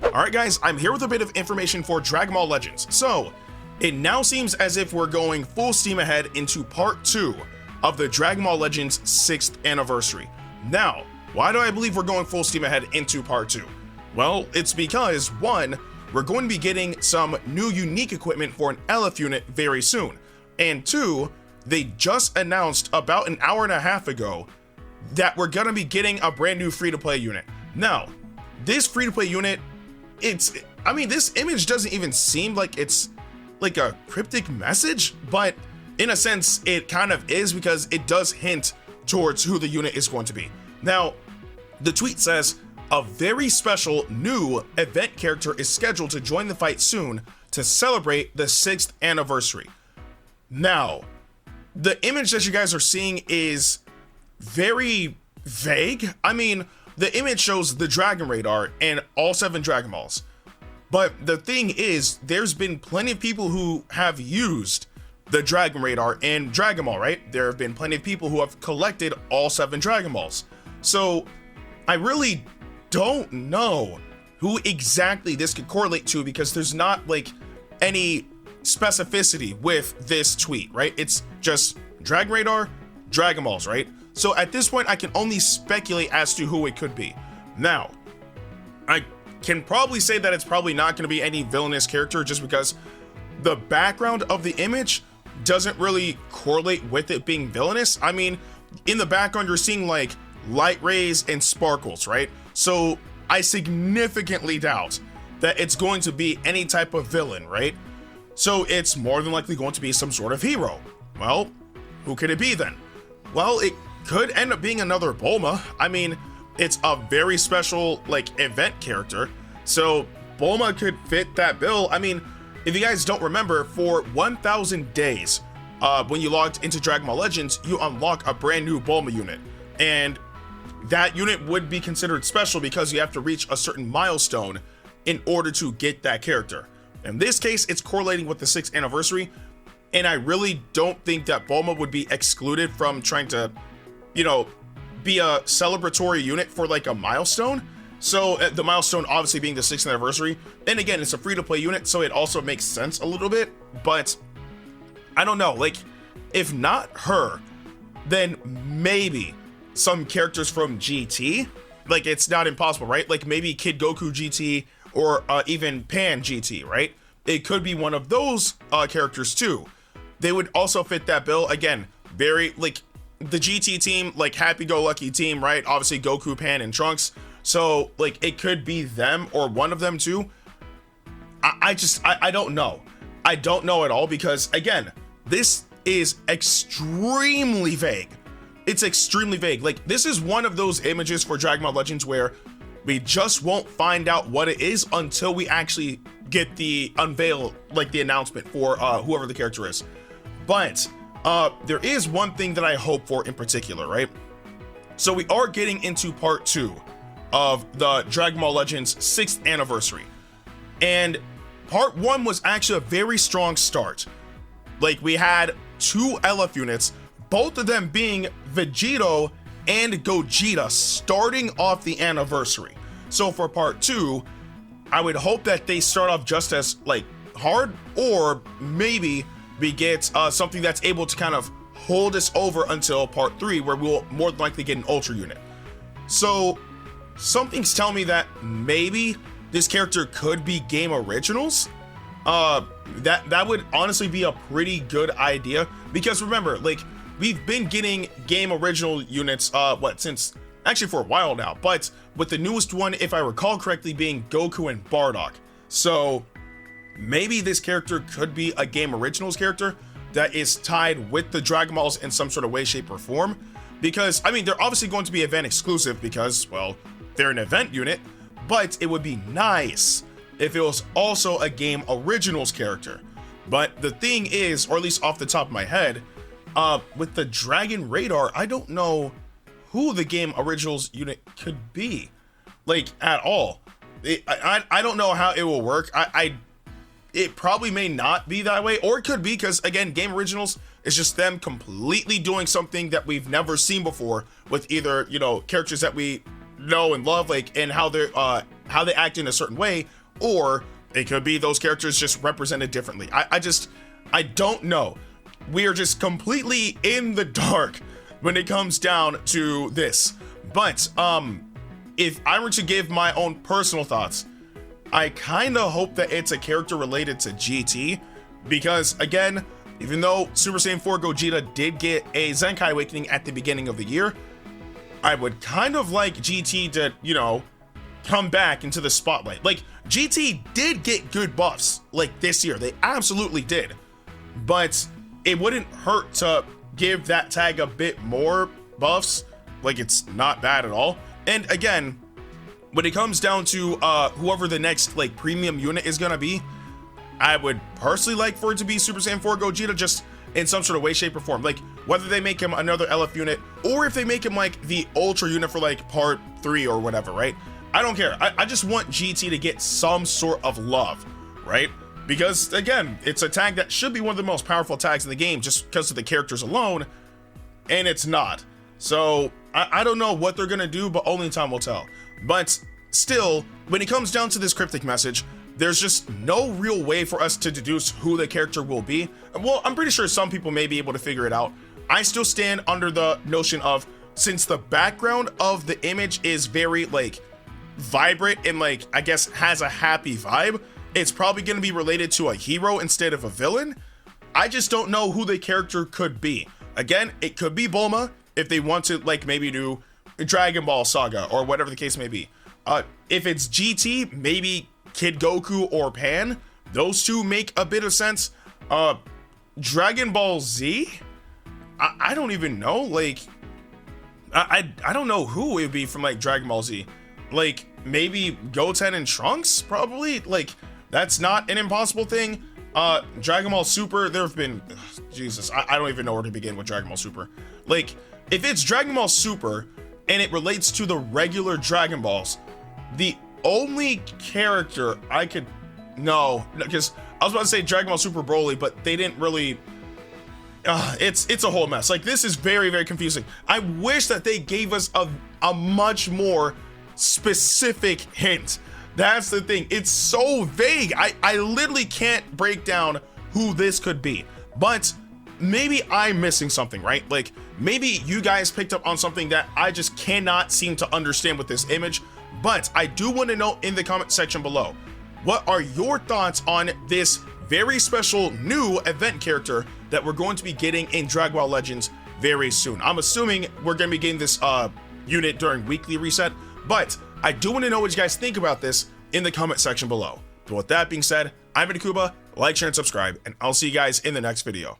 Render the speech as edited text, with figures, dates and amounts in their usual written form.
Alright guys, I'm here with a bit of information for Dragon Ball Legends. So, it now seems as if we're going full steam ahead into part 2 of the Dragon Ball Legends 6th anniversary. Now, why do I believe we're going full steam ahead into part 2? Well, it's because 1, we're going to be getting some new unique equipment for an LF unit very soon. And 2, they just announced about an hour and a half ago that we're gonna be getting a brand new free-to-play unit. Now, this free-to-play unit, this image doesn't even seem like it's like a cryptic message, but in a sense, it kind of is because it does hint towards who the unit is going to be. Now, the tweet says, a very special new event character is scheduled to join the fight soon to celebrate the 6th anniversary. Now, the image that you guys are seeing is very vague. I mean, the image shows the Dragon Radar and all 7 Dragon Balls. But the thing is, there's been plenty of people who have used the Dragon Radar and Dragon Ball, right? There have been plenty of people who have collected all 7 Dragon Balls. So I really don't know who exactly this could correlate to, because there's not like any specificity with this tweet, right? It's just Dragon Radar, Dragon Balls, right? So at this point, I can only speculate as to who it could be. Now, I can probably say that it's probably not going to be any villainous character, just because the background of the image doesn't really correlate with it being villainous. I mean, in the background, you're seeing like light rays and sparkles, right? So I significantly doubt that it's going to be any type of villain, right? So it's more than likely going to be some sort of hero. Well, who could it be then? Well, it could end up being another Bulma. I mean, it's a very special like event character, so Bulma could fit that bill. I mean, if you guys don't remember, for 1,000 days, when you logged into Dragon Ball Legends, you unlock a brand new Bulma unit, and that unit would be considered special because you have to reach a certain milestone in order to get that character. In this case, it's correlating with the 6th anniversary, and I really don't think that Bulma would be excluded from trying to, you know, be a celebratory unit for like a milestone. So the milestone obviously being the 6th anniversary, and again, it's a free-to-play unit, so it also makes sense a little bit. But I don't know, like, if not her, then maybe some characters from GT. Like, it's not impossible, right? Like maybe Kid Goku GT, or even Pan GT, right? It could be one of those characters too. They would also fit that bill. Again, very like the GT team, like happy-go-lucky team, right? Obviously Goku, Pan, and Trunks. So like it could be them or one of them too. I don't know. I don't know at all, because again, this is extremely vague. It's extremely vague. Like, this is one of those images for Dragon Ball Legends where we just won't find out what it is until we actually get the unveil, like the announcement for whoever the character is. But there is one thing that I hope for in particular, right? So we are getting into part 2 of the Dragon Ball Legends 6th anniversary, and part 1 was actually a very strong start. Like, we had 2 LF units, both of them being Vegito and Gogeta, starting off the anniversary. So for part 2, I would hope that they start off just as like hard, or maybe we get something that's able to kind of hold us over until part 3, where we'll more than likely get an Ultra unit. So something's telling me that maybe this character could be game originals. That would honestly be a pretty good idea, because remember, like, we've been getting game original units since actually for a while now, but with the newest one, if I recall correctly, being Goku and Bardock. So maybe this character could be a game originals character that is tied with the Dragon Balls in some sort of way, shape, or form. Because I mean, they're obviously going to be event exclusive because, well, they're an event unit, but it would be nice if it was also a game originals character. But the thing is, or at least off the top of my head, with the Dragon Radar, I don't know who the game originals unit could be, like, at all. I don't know how it will work. It probably may not be that way, or it could be, because again, game originals is just them completely doing something that we've never seen before, with either, you know, characters that we know and love, like, and how they act in a certain way, or it could be those characters just represented differently. I don't know. We are just completely in the dark when it comes down to this. But if I were to give my own personal thoughts, I kind of hope that it's a character related to GT, because again, even though Super Saiyan 4 Gogeta did get a Zenkai Awakening at the beginning of the year, I would kind of like GT to, you know, come back into the spotlight. Like, GT did get good buffs like this year, they absolutely did, but it wouldn't hurt to give that tag a bit more buffs. Like, it's not bad at all. And again, when it comes down to whoever the next like premium unit is gonna be, I would personally like for it to be Super Saiyan 4 Gogeta, just in some sort of way, shape, or form. Like, whether they make him another LF unit, or if they make him like the Ultra unit for like part 3 or whatever, right? I don't care. I just want GT to get some sort of love, right? Because again, it's a tag that should be one of the most powerful tags in the game just because of the characters alone, and it's not. So I don't know what they're gonna do, but only time will tell. But still, when it comes down to this cryptic message, there's just no real way for us to deduce who the character will be. Well, I'm pretty sure some people may be able to figure it out. I still stand under the notion of, since the background of the image is very like vibrant and like, I guess, has a happy vibe, it's probably going to be related to a hero instead of a villain. I just don't know who the character could be. Again, it could be Bulma if they want to like maybe do Dragon Ball Saga or whatever the case may be. If it's GT, maybe Kid Goku or Pan. Those two make a bit of sense. Dragon Ball Z, I don't even know. Like, I don't know who it would be from like Dragon Ball Z. Like, maybe Goten and Trunks, probably. Like, that's not an impossible thing. Dragon Ball Super, there have been, Jesus, I don't even know where to begin with Dragon Ball Super. Like, if it's Dragon Ball Super and it relates to the regular Dragon Balls, the only character I could, no, because I was about to say Dragon Ball Super Broly, but they didn't really, it's a whole mess. Like, this is very, very confusing. I wish that they gave us a much more specific hint. That's the thing, it's so vague. I literally can't break down who this could be, but maybe I'm missing something, right? Like, maybe you guys picked up on something that I just cannot seem to understand with this image. But I do want to know in the comment section below, what are your thoughts on this very special new event character that we're going to be getting in Dragon Ball Legends very soon? I'm assuming we're going to be getting this unit during weekly reset, but I do want to know what you guys think about this in the comment section below. But with that being said, I'm Ndukauba, like, share, and subscribe, and I'll see you guys in the next video.